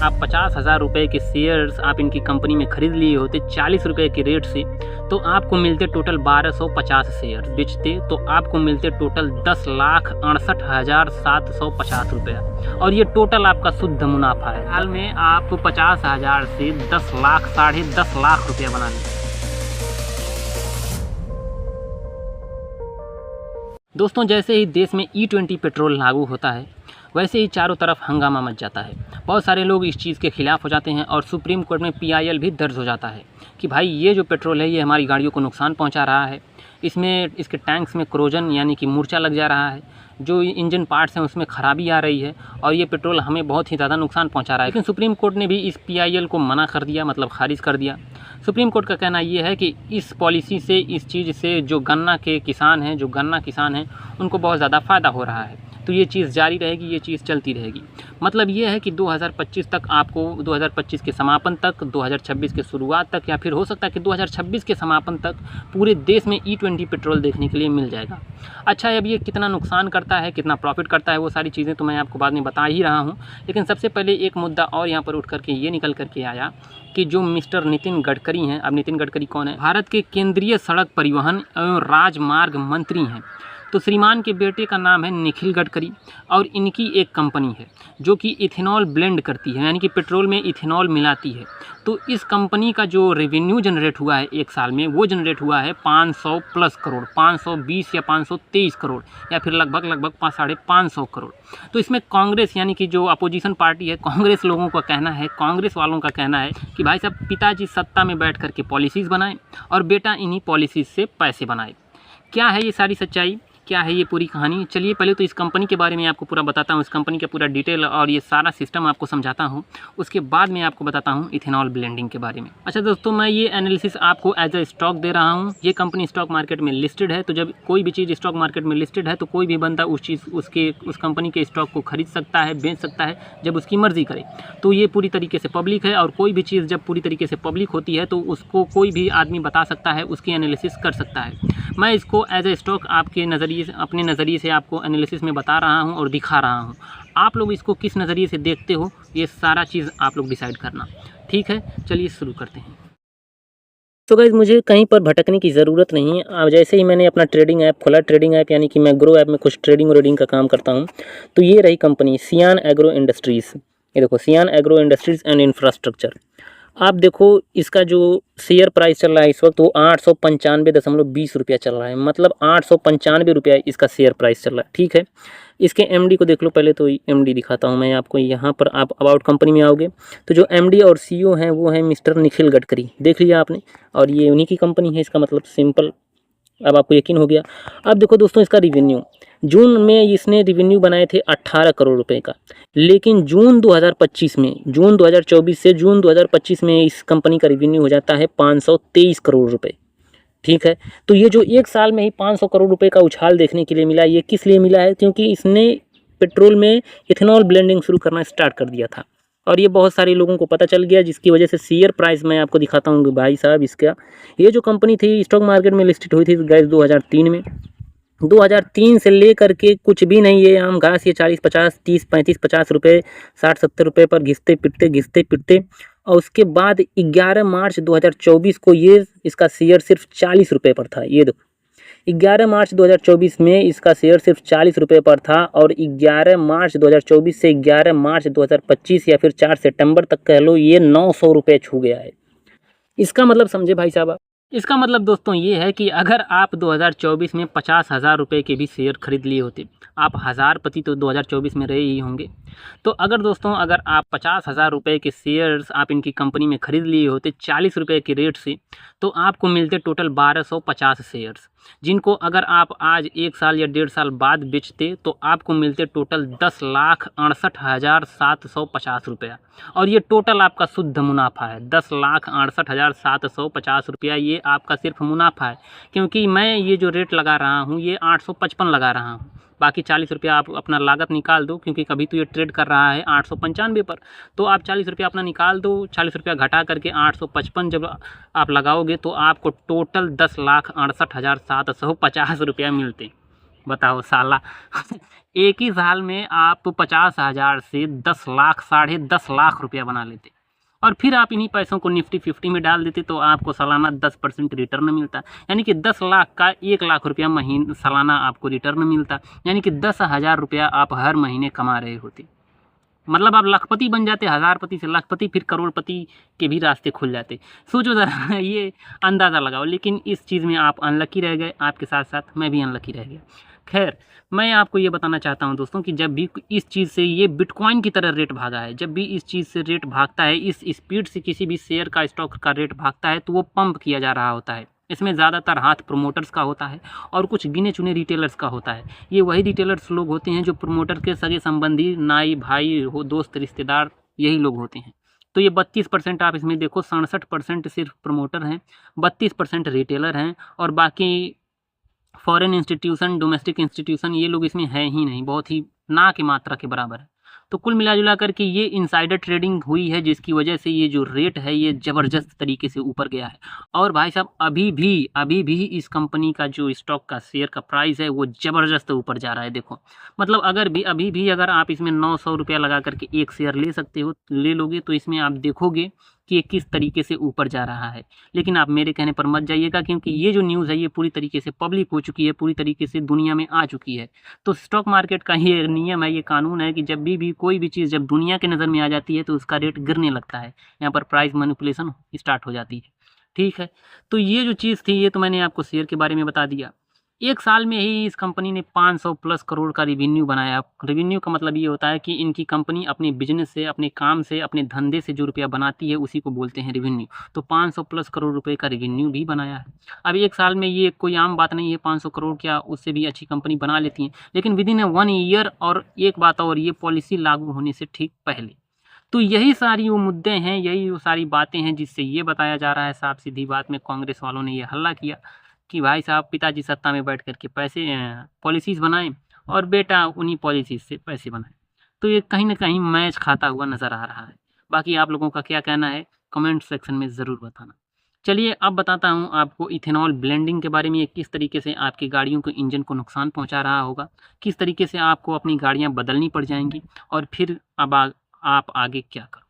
आप 50,000 रुपये के शेयर्स आप इनकी कंपनी में ख़रीद लिए होते 40 रुपये के रेट से, तो आपको मिलते टोटल 1250 शेयर। बेचते तो आपको मिलते टोटल 10,68,750 रुपया, और ये टोटल आपका शुद्ध मुनाफा है। हाल में आप 50,000 से 10 लाख, 10.5 लाख रुपया बना लें। दोस्तों, जैसे ही देश में E20 पेट्रोल लागू होता है, वैसे ही चारों तरफ हंगामा मच जाता है। बहुत सारे लोग इस चीज़ के खिलाफ़ हो जाते हैं और सुप्रीम कोर्ट में PIL भी दर्ज हो जाता है कि भाई ये जो पेट्रोल है ये हमारी गाड़ियों को नुकसान पहुंचा रहा है, इसके टैंक्स में क्रोजन यानी कि मूर्छा लग जा रहा है, जो इंजन पार्ट्स हैं उसमें ख़राबी आ रही है और ये पेट्रोल हमें बहुत ही ज़्यादा नुकसान पहुंचा रहा है। लेकिन सुप्रीम कोर्ट ने भी इस PIL को मना कर दिया, मतलब ख़ारिज कर दिया। सुप्रीम कोर्ट का कहना ये है कि इस पॉलिसी से, इस चीज़ से जो गन्ना किसान हैं उनको बहुत ज़्यादा फ़ायदा हो रहा है, तो ये चीज़ जारी रहेगी, ये चीज़ चलती रहेगी। मतलब ये है कि 2025 तक आपको, 2025 के समापन तक, 2026 के शुरुआत तक, या फिर हो सकता है कि 2026 के समापन तक पूरे देश में E20 पेट्रोल देखने के लिए मिल जाएगा। अच्छा, अब ये कितना नुकसान करता है, कितना प्रॉफिट करता है, वो सारी चीज़ें तो मैं आपको बाद में बता ही रहा हूँ। लेकिन सबसे पहले एक मुद्दा और यहाँ पर उठ करके ये निकल करके आया कि जो मिस्टर नितिन गडकरी हैं, अब नितिन गडकरी कौन है? भारत के केंद्रीय सड़क परिवहन एवं राजमार्ग मंत्री हैं। तो श्रीमान के बेटे का नाम है निखिल गडकरी, और इनकी एक कंपनी है जो कि इथेनॉल ब्लेंड करती है, यानी कि पेट्रोल में इथेनॉल मिलाती है। तो इस कंपनी का जो रेवेन्यू जनरेट हुआ है एक साल में, वो जनरेट हुआ है 500 प्लस करोड़, 520 या 523 करोड़, या फिर लगभग 550 करोड़। तो इसमें कांग्रेस यानी कि जो अपोजिशन पार्टी है, कांग्रेस लोगों का कहना है, कांग्रेस वालों का कहना है कि भाई साहब, पिताजी सत्ता में बैठ करके पॉलिसीज़ बनाएं और बेटा इन्हीं पॉलिसीज़ से पैसे बनाए। क्या है ये सारी सच्चाई, क्या है ये पूरी कहानी? चलिए पहले तो इस कंपनी के बारे में आपको पूरा बताता हूँ, इस कंपनी का पूरा डिटेल और ये सारा सिस्टम आपको समझाता हूँ। उसके बाद में आपको बताता हूँ इथेनॉल ब्लेंडिंग के बारे में। अच्छा दोस्तों, मैं ये एनालिसिस आपको एज अ स्टॉक दे रहा हूँ। ये कंपनी स्टॉक मार्केट में लिस्टेड है, तो जब कोई भी चीज़ स्टॉक मार्केट में लिस्टेड है तो कोई भी बंदा उस कंपनी के स्टॉक को खरीद सकता है, बेच सकता है जब उसकी मर्ज़ी करे। तो ये पूरी तरीके से पब्लिक है, और कोई भी चीज़ जब पूरी तरीके से पब्लिक होती है तो उसको कोई भी आदमी बता सकता है, उसकी एनालिसिस कर सकता है। मैं इसको एज ए स्टॉक आपके नज़रिए से, अपने नज़रिए से आपको एनालिसिस में बता रहा हूं और दिखा रहा हूं। आप लोग इसको किस नज़रिए से देखते हो, ये सारा चीज़ आप लोग डिसाइड करना। ठीक है, चलिए शुरू करते हैं। तो गाइस, मुझे कहीं पर भटकने की ज़रूरत नहीं है। अब जैसे ही मैंने अपना ट्रेडिंग ऐप खोला, ट्रेडिंग ऐप यानी कि मैं ग्रो ऐप में कुछ ट्रेडिंग का काम करता हूँ, तो ये रही कंपनी सियान एग्रो इंडस्ट्रीज़। ये देखो, सियान एग्रो इंडस्ट्रीज़ एंड इंफ्रास्ट्रक्चर। आप देखो, इसका जो शेयर प्राइस चल रहा है इस वक्त वो 895.20 रुपया चल रहा है। मतलब 895 रुपया इसका शेयर प्राइस चल रहा है। ठीक है, इसके MD को देख लो। पहले तो MD दिखाता हूँ मैं आपको। यहाँ पर आप अबाउट कंपनी में आओगे तो जो MD और CEO हैं वो हैं मिस्टर निखिल गडकरी। देख लिया आपने, और ये उन्हीं की कंपनी है। इसका मतलब सिंपल, अब आपको यकीन हो गया। अब देखो दोस्तों, इसका रिवेन्यू जून में इसने रिवेन्यू बनाए थे 18 करोड़ रुपए का, लेकिन जून 2025 में, जून 2024 से जून 2025 में इस कंपनी का रिवेन्यू हो जाता है 523 करोड़ रुपए। ठीक है, तो ये जो एक साल में ही 500 करोड़ रुपए का उछाल देखने के लिए मिला, ये किस लिए मिला है? क्योंकि इसने पेट्रोल में इथेनॉल ब्लेंडिंग शुरू करना स्टार्ट कर दिया था, और ये बहुत सारे लोगों को पता चल गया, जिसकी वजह से शेयर प्राइस मैं आपको दिखाता हूँ। भाई साहब, इसका ये जो कंपनी थी स्टॉक मार्केट में लिस्टेड हुई थी गाइस 2003 में। 2003 से लेकर के कुछ भी नहीं, ये आम घास, ये 40, 50, 30, 35, 50 रुपये, 60, 70 रुपये पर घिसते पिटते, और उसके बाद 11 मार्च 2024 को ये इसका शेयर सिर्फ 40 रुपये पर था। ये देखो, 11 मार्च 2024 में इसका शेयर सिर्फ 40 रुपये पर था, और 11 मार्च 2024 से 11 मार्च 2025 या फिर 4 सितंबर तक कह लो, ये 900 रुपये छू गया है। इसका मतलब समझे भाई साहब? इसका मतलब दोस्तों ये है कि अगर आप 2024 में 50,000 रुपये के भी शेयर खरीद लिए होते, आप हज़ारपति तो 2024 में रहे ही होंगे। तो अगर दोस्तों, अगर आप 50,000 रुपये के शेयर्स आप इनकी कंपनी में ख़रीद लिए होते 40 रुपये के रेट से, तो आपको मिलते टोटल 1250 शेयर्स, जिनको अगर आप आज 1 साल या 1.5 साल बाद बेचते तो आपको मिलते टोटल 10,68,750 रुपया, और ये टोटल आपका शुद्ध मुनाफा है। 10,68,750 रुपया ये आपका सिर्फ मुनाफा है। क्योंकि मैं ये जो रेट लगा रहा हूँ ये 855 लगा रहा हूँ, बाकी 40 रुपया आप अपना लागत निकाल दो, क्योंकि कभी तो ये ट्रेड कर रहा है 895 पर, तो आप 40 रुपया अपना निकाल दो। 40 रुपया घटा करके 855 जब आप लगाओगे तो आपको टोटल 10,68,750 रुपया मिलते। बताओ साला एक ही साल में आप 50,000 से 10 लाख, 10.5 लाख रुपया बना लेते और फिर आप इन्हीं पैसों को निफ्टी 50 में डाल देते तो आपको सालाना 10% रिटर्न मिलता। यानी कि 10 लाख का 1 लाख रुपया महीने सालाना आपको रिटर्न मिलता। यानी कि 10,000 रुपया आप हर महीने कमा रहे होते। मतलब आप लखपति बन जाते, हज़ारपति से लखपति, फिर करोड़पति के भी रास्ते खुल जाते। सोचो ज़रा ये अंदाज़ा लगाओ। लेकिन इस चीज़ में आप अनलकी रह गए, आपके साथ साथ मैं भी अनलकी रह गया। खैर, मैं आपको ये बताना चाहता हूँ दोस्तों कि जब भी इस चीज़ से ये बिटकॉइन की तरह रेट भागा है, जब भी इस चीज़ से रेट भागता है, इस स्पीड से किसी भी शेयर का, स्टॉक का रेट भागता है तो वो पंप किया जा रहा होता है। इसमें ज़्यादातर हाथ प्रमोटर्स का होता है और कुछ गिने चुने रिटेलर्स का होता है। ये वही रिटेलर्स लोग होते हैं जो प्रमोटर के सगे संबंधी, नाई भाई हो, दोस्त रिश्तेदार, यही लोग होते हैं। तो ये 32% आप इसमें देखो, 67% सिर्फ प्रमोटर हैं, 32% रिटेलर हैं और बाकी फॉरेन इंस्टीट्यूशन, डोमेस्टिक इंस्टीट्यूशन, ये लोग इसमें है ही नहीं, बहुत ही ना की मात्रा के बराबर है। तो कुल मिला जुला कर के ये इनसाइडर ट्रेडिंग हुई है जिसकी वजह से ये जो रेट है ये ज़बरदस्त तरीके से ऊपर गया है। और भाई साहब अभी भी इस कंपनी का जो स्टॉक का शेयर का प्राइस है वो ज़बरदस्त ऊपर जा रहा है। देखो मतलब अभी भी अगर आप इसमें 900 रुपया लगा करके एक शेयर ले सकते हो, ले लोगे तो इसमें आप देखोगे कि ये किस तरीके से ऊपर जा रहा है। लेकिन आप मेरे कहने पर मत जाइएगा क्योंकि ये जो न्यूज़ है ये पूरी तरीके से पब्लिक हो चुकी है, पूरी तरीके से दुनिया में आ चुकी है। तो स्टॉक मार्केट का ये नियम है, ये कानून है कि जब भी कोई भी चीज़ जब दुनिया के नज़र में आ जाती है तो उसका रेट गिरने लगता है। यहाँ पर प्राइस मैनिपुलेशन स्टार्ट हो जाती है। ठीक है, तो ये जो चीज़ थी ये तो मैंने आपको शेयर के बारे में बता दिया। एक साल में ही इस कंपनी ने 500 प्लस करोड़ का रेवेन्यू बनाया। रेवेन्यू का मतलब ये होता है कि इनकी कंपनी अपने बिजनेस से, अपने काम से, अपने धंधे से जो रुपया बनाती है उसी को बोलते हैं रेवेन्यू। तो 500 प्लस करोड़ रुपए का रेवेन्यू भी बनाया है। अब एक साल में ये कोई आम बात नहीं है, 500 करोड़ क्या उससे भी अच्छी कंपनी बना लेती हैं। लेकिन विदिन 1 ईयर, और एक बात और, ये पॉलिसी लागू होने से ठीक पहले। तो यही सारी वो मुद्दे हैं, यही वो सारी बातें हैं जिससे ये बताया जा रहा है, साफ सीधी बात में कांग्रेस वालों ने ये हल्ला किया कि भाई साहब पिताजी सत्ता में बैठ कर के पैसे पॉलिसीज़ बनाएं और बेटा उन्हीं पॉलिसीज़ से पैसे बनाएं। तो ये कहीं ना कहीं मैच खाता हुआ नज़र आ रहा है। बाकी आप लोगों का क्या कहना है कमेंट सेक्शन में ज़रूर बताना। चलिए अब बताता हूँ आपको इथेनॉल ब्लेंडिंग के बारे में, ये किस तरीके से आपकी गाड़ियों के इंजन को नुकसान पहुँचा रहा होगा, किस तरीके से आपको अपनी गाड़ियाँ बदलनी पड़ जाएंगी और फिर अब आप आगे क्या करो।